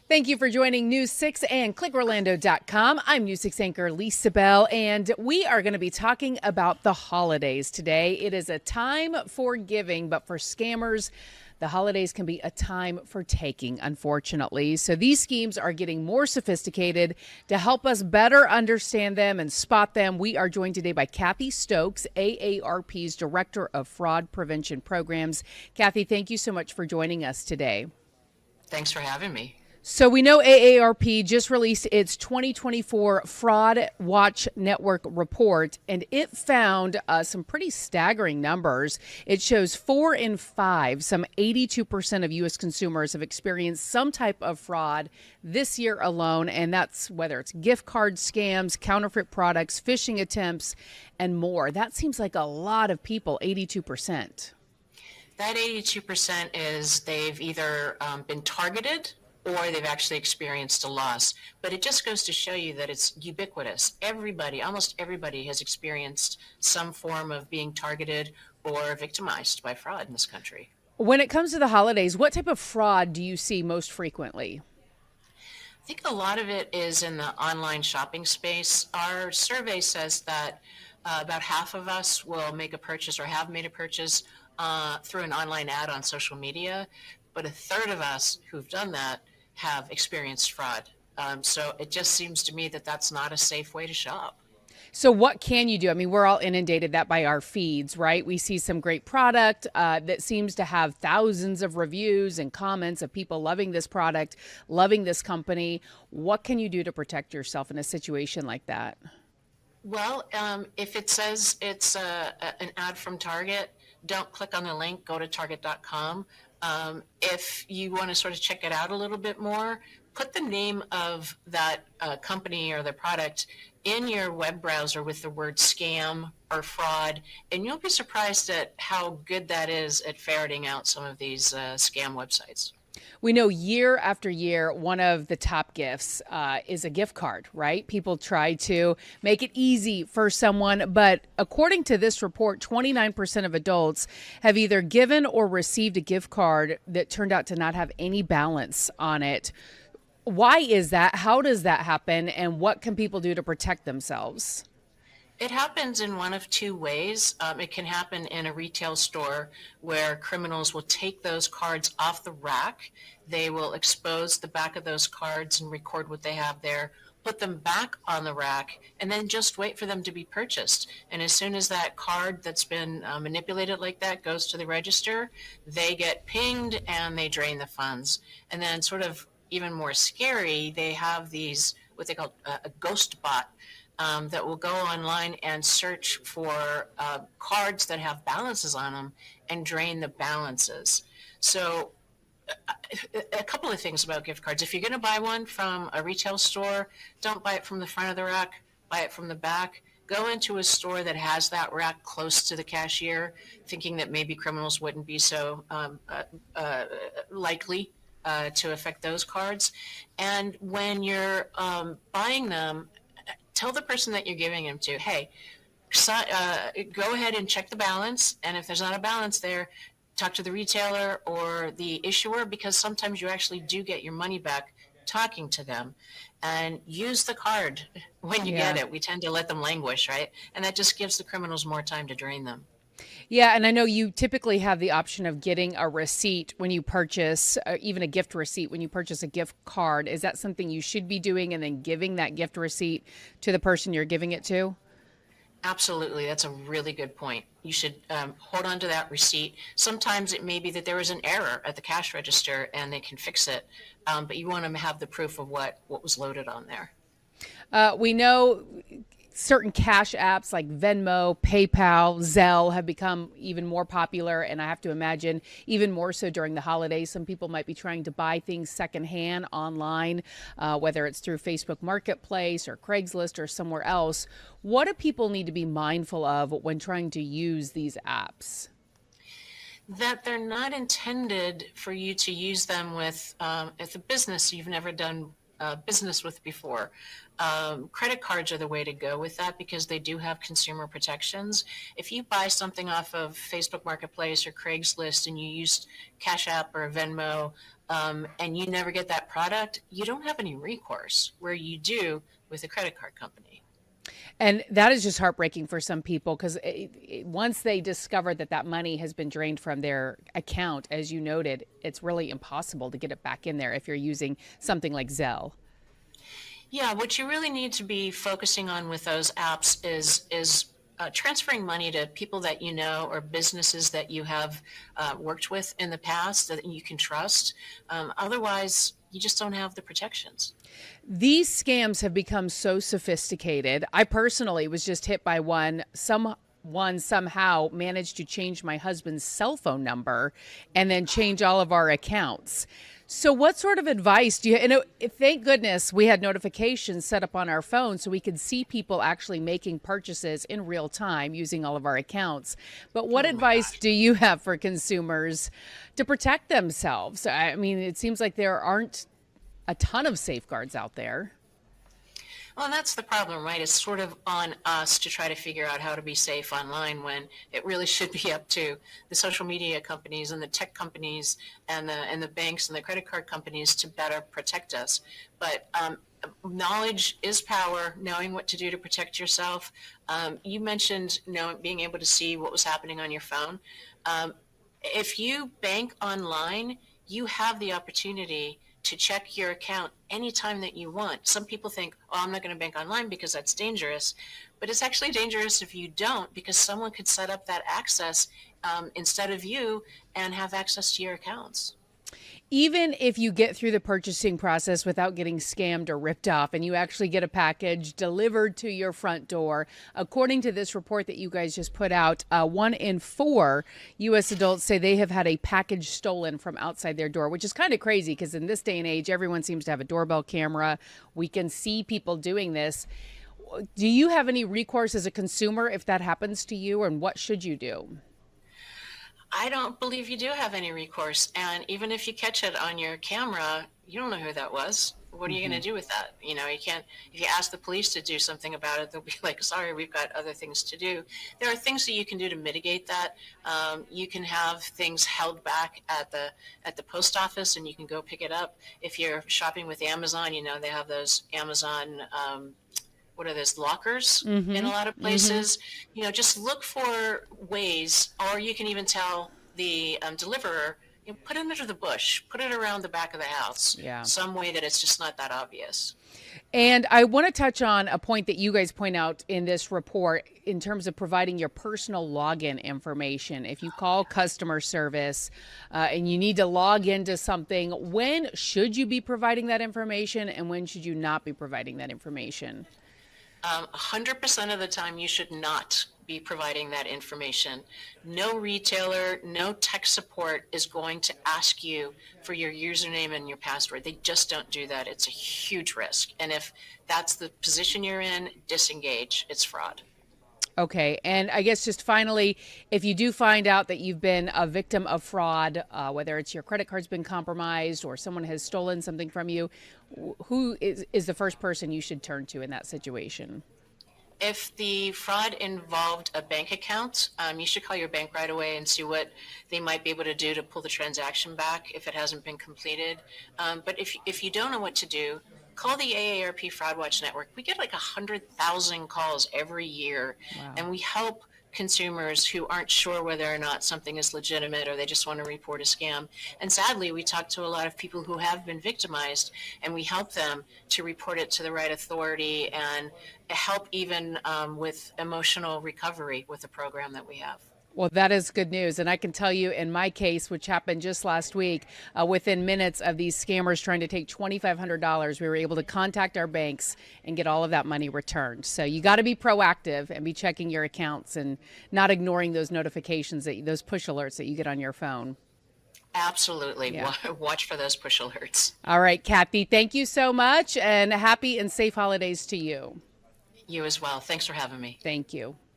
Thank you for joining News 6 and ClickOrlando.com. I'm News 6 anchor Lisa Bell, and we are going to be talking about the holidays today. It is a time for giving, but for scammers, the holidays can be a time for taking, unfortunately. So these schemes are getting more sophisticated. To help us better understand them and spot them, we are joined today by Kathy Stokes, AARP's Director of Fraud Prevention Programs. Kathy, thank you so much for joining us today. Thanks for having me. So we know AARP just released its 2024 Fraud Watch Network report, and it found some pretty staggering numbers. It shows 4 in 5, some 82% of U.S. consumers have experienced some type of fraud this year alone, and that's whether it's gift card scams, counterfeit products, phishing attempts, and more. That seems like a lot of people, 82%. That 82% is they've either been targeted or they've actually experienced a loss. But it just goes to show you that it's ubiquitous. Everybody, almost everybody, has experienced some form of being targeted or victimized by fraud in this country. When it comes to the holidays, what type of fraud do you see most frequently? I think a lot of it is in the online shopping space. Our survey says that about half of us will make a purchase or have made a purchase through an online ad on social media, but a third of us who've done that have experienced fraud. So it just seems to me that that's not a safe way to shop. So what can you do? I mean, we're all inundated that by our feeds, right? We see some great product that seems to have thousands of reviews and comments of people loving this product, loving this company. What can you do to protect yourself in a situation like that? Well, if it says it's an ad from Target, don't click on the link, go to target.com. If you want to sort of check it out a little bit more, put the name of that company or the product in your web browser with the word scam or fraud, and you'll be surprised at how good that is at ferreting out some of these scam websites. We know year after year, one of the top gifts is a gift card, right? People try to make it easy for someone. But according to this report, 29% of adults have either given or received a gift card that turned out to not have any balance on it. Why is that? How does that happen? And what can people do to protect themselves? It happens in one of two ways. It can happen in a retail store where criminals will take those cards off the rack. They will expose the back of those cards and record what they have there, put them back on the rack, and then just wait for them to be purchased. And as soon as that card that's been manipulated like that goes to the register, they get pinged and they drain the funds. And then sort of even more scary, they have these, what they call a ghost bot, that will go online and search for cards that have balances on them and drain the balances. So a couple of things about gift cards. If you're going to buy one from a retail store, don't buy it from the front of the rack, buy it from the back. Go into a store that has that rack close to the cashier, thinking that maybe criminals wouldn't be so likely to affect those cards. And when you're buying them, tell the person that you're giving them to, hey, go ahead and check the balance. And if there's not a balance there, talk to the retailer or the issuer, because sometimes you actually do get your money back talking to them. And use the card when you get it. We tend to let them languish, right? And that just gives the criminals more time to drain them. Yeah, and I know you typically have the option of getting a receipt when you purchase, even a gift receipt when you purchase a gift card. Is that something you should be doing and then giving that gift receipt to the person you're giving it to? Absolutely. That's a really good point. You should hold on to that receipt. Sometimes it may be that there was an error at the cash register and they can fix it, but you want to have the proof of what was loaded on there. We know certain cash apps like Venmo, PayPal, Zelle have become even more popular. And I have to imagine even more so during the holidays. Some people might be trying to buy things secondhand online, whether it's through Facebook Marketplace or Craigslist or somewhere else. What do people need to be mindful of when trying to use these apps? That they're not intended for you to use them with, if a business you've never done business with before. Credit cards are the way to go with that because they do have consumer protections. If you buy something off of Facebook Marketplace or Craigslist and you use Cash App or Venmo, and you never get that product, you don't have any recourse where you do with a credit card company. And that is just heartbreaking for some people because once they discover that that money has been drained from their account, as you noted, it's really impossible to get it back in there if you're using something like Zelle. Yeah, what you really need to be focusing on with those apps is transferring money to people that you know or businesses that you have worked with in the past that you can trust. Otherwise, you just don't have the protections. These scams have become so sophisticated. I personally was just hit by one. Someone somehow managed to change my husband's cell phone number and then change all of our accounts. So what sort of advice do you, thank goodness we had notifications set up on our phone so we could see people actually making purchases in real time using all of our accounts. But what advice do you have for consumers to protect themselves? I mean, it seems like there aren't a ton of safeguards out there. Well, and that's the problem, right? It's sort of on us to try to figure out how to be safe online when it really should be up to the social media companies and the tech companies and the banks and the credit card companies to better protect us. But knowledge is power, knowing what to do to protect yourself. You mentioned being able to see what was happening on your phone. If you bank online, you have the opportunity to check your account anytime that you want. Some people think, oh, I'm not going to bank online because that's dangerous. But it's actually dangerous if you don't, because someone could set up that access instead of you and have access to your accounts. Even if you get through the purchasing process without getting scammed or ripped off and you actually get a package delivered to your front door, according to this report that you guys just put out, 1 in 4 U.S. adults say they have had a package stolen from outside their door, which is kind of crazy because in this day and age, everyone seems to have a doorbell camera. We can see people doing this. Do you have any recourse as a consumer if that happens to you, and what should you do? I don't believe you do have any recourse. And even if you catch it on your camera, you don't know who that was. What are you going to do with that? You can't, if you ask the police to do something about it, they'll be like, sorry, we've got other things to do. There are things that you can do to mitigate that. You can have things held back at the post office and you can go pick it up. If you're shopping with Amazon, they have those Amazon, what are those, lockers in a lot of places. Just look for ways, or you can even tell the deliverer, put it under the bush, put it around the back of the house, some way that it's just not that obvious. And I want to touch on a point that you guys point out in this report in terms of providing your personal login information. If you call customer service and you need to log into something, when should you be providing that information and when should you not be providing that information? 100% of the time, you should not be providing that information. No retailer, no tech support is going to ask you for your username and your password. They just don't do that. It's a huge risk. And if that's the position you're in, disengage. It's fraud. Okay. And I guess just finally, if you do find out that you've been a victim of fraud, whether it's your credit card's been compromised or someone has stolen something from you, who is the first person you should turn to in that situation? If the fraud involved a bank account, you should call your bank right away and see what they might be able to do to pull the transaction back if it hasn't been completed. But if you don't know what to do, call the AARP Fraud Watch Network. We get like 100,000 calls every year, and we help consumers who aren't sure whether or not something is legitimate or they just want to report a scam. And sadly, we talk to a lot of people who have been victimized, and we help them to report it to the right authority and help even with emotional recovery with the program that we have. Well, that is good news. And I can tell you in my case, which happened just last week, within minutes of these scammers trying to take $2,500, we were able to contact our banks and get all of that money returned. So you got to be proactive and be checking your accounts and not ignoring those notifications, those push alerts that you get on your phone. Absolutely. Yeah. Watch for those push alerts. All right, Kathy, thank you so much, and happy and safe holidays to you. You as well. Thanks for having me. Thank you.